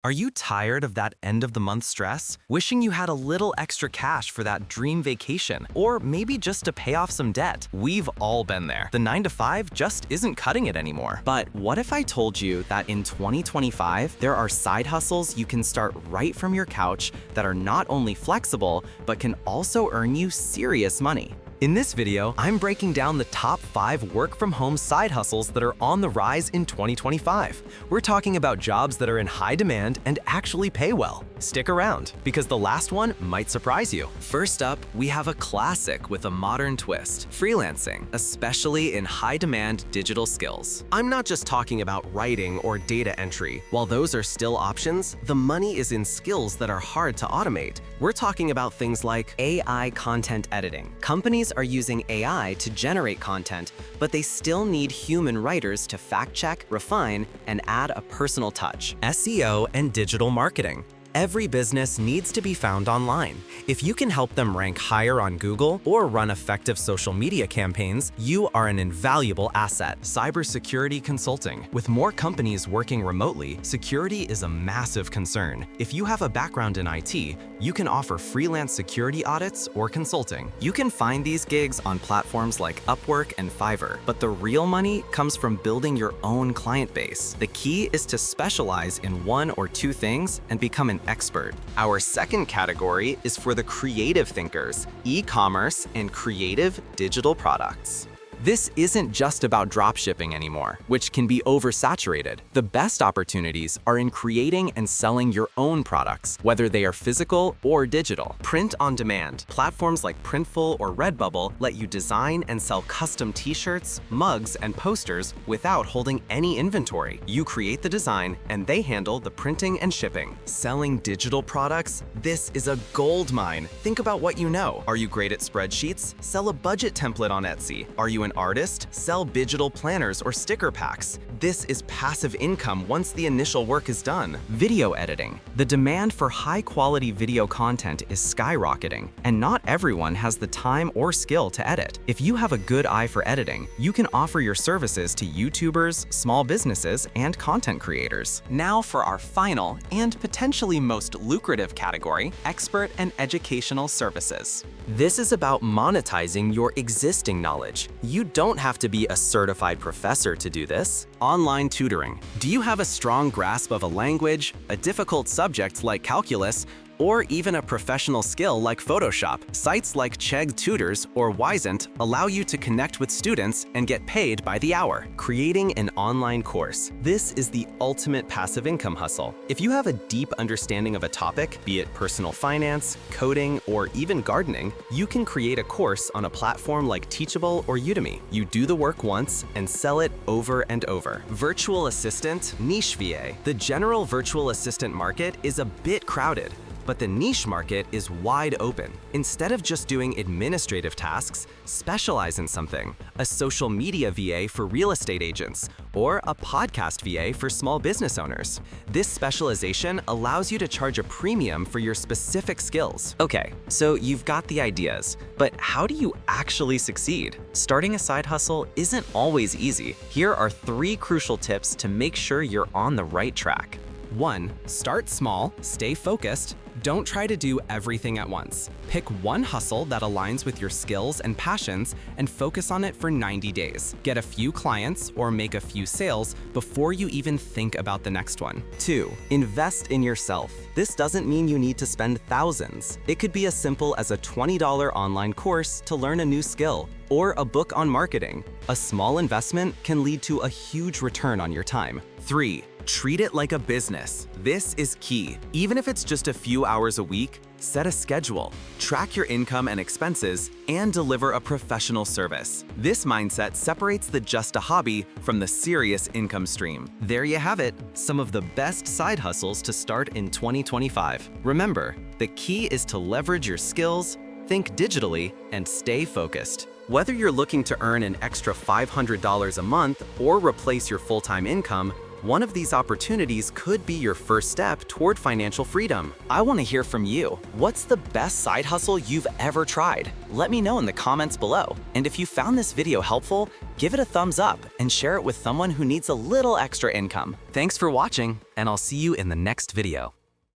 Are you tired of that end-of-the-month stress? Wishing you had a little extra cash for that dream vacation? Or maybe just to pay off some debt? We've all been there. The 9 to 5 just isn't cutting it anymore. But what if I told you that in 2025, there are side hustles you can start right from your couch that are not only flexible, but can also earn you serious money? In this video, I'm breaking down the top 5 work-from-home side hustles that are on the rise in 2025. We're talking about jobs that are in high demand and actually pay well. Stick around, because the last one might surprise you. First up, we have a classic with a modern twist: freelancing, especially in high-demand digital skills. I'm not just talking about writing or data entry. While those are still options, the money is in skills that are hard to automate. We're talking about things like AI content editing. Companies are using AI to generate content, but they still need human writers to fact-check, refine, and add a personal touch. SEO and digital marketing. Every business needs to be found online. If you can help them rank higher on Google or run effective social media campaigns, you are an invaluable asset. Cybersecurity consulting. With more companies working remotely, security is a massive concern. If you have a background in IT, you can offer freelance security audits or consulting. You can find these gigs on platforms like Upwork and Fiverr, but the real money comes from building your own client base. The key is to specialize in one or two things and become an expert. Our second category is for the creative thinkers: e-commerce and creative digital products. This isn't just about dropshipping anymore, which can be oversaturated. The best opportunities are in creating and selling your own products, whether they are physical or digital. Print on demand. Platforms like Printful or Redbubble let you design and sell custom t-shirts, mugs, and posters without holding any inventory. You create the design, and they handle the printing and shipping. Selling digital products? This is a gold mine. Think about what you know. Are you great at spreadsheets? Sell a budget template on Etsy. Are you an artist? Sell digital planners or sticker packs. This is passive income once the initial work is done. Video editing. The demand for high-quality video content is skyrocketing, and not everyone has the time or skill to edit. If you have a good eye for editing, you can offer your services to YouTubers, small businesses, and content creators. Now for our final and potentially most lucrative category: expert and educational services. This is about monetizing your existing knowledge. You don't have to be a certified professor to do this. Online tutoring. Do you have a strong grasp of a language, a difficult subject like calculus, or even a professional skill like Photoshop? Sites like Chegg Tutors or Wisent allow you to connect with students and get paid by the hour. Creating an online course. This is the ultimate passive income hustle. If you have a deep understanding of a topic, be it personal finance, coding, or even gardening, you can create a course on a platform like Teachable or Udemy. You do the work once and sell it over and over. Virtual assistant, niche VA. The general virtual assistant market is a bit crowded, but the niche market is wide open. Instead of just doing administrative tasks, specialize in something: a social media VA for real estate agents, or a podcast VA for small business owners. This specialization allows you to charge a premium for your specific skills. Okay, so you've got the ideas, but how do you actually succeed? Starting a side hustle isn't always easy. Here are 3 crucial tips to make sure you're on the right track. 1. Start small, stay focused. Don't try to do everything at once. Pick one hustle that aligns with your skills and passions and focus on it for 90 days. Get a few clients or make a few sales before you even think about the next one. 2. Invest in yourself. This doesn't mean you need to spend thousands. It could be as simple as a $20 online course to learn a new skill, or a book on marketing. A small investment can lead to a huge return on your time. 3. Treat it like a business. This is key. Even if it's just a few hours a week, set a schedule, track your income and expenses, and deliver a professional service. This mindset separates the just a hobby from the serious income stream. There you have it, some of the best side hustles to start in 2025. Remember, the key is to leverage your skills, think digitally, and stay focused. Whether you're looking to earn an extra $500 a month or replace your full-time income, One of these opportunities could be your first step toward financial freedom. I want to hear from you. What's the best side hustle you've ever tried? Let me know in the comments below. And if you found this video helpful, give it a thumbs up and share it with someone who needs a little extra income. Thanks for watching, and I'll see you in the next video.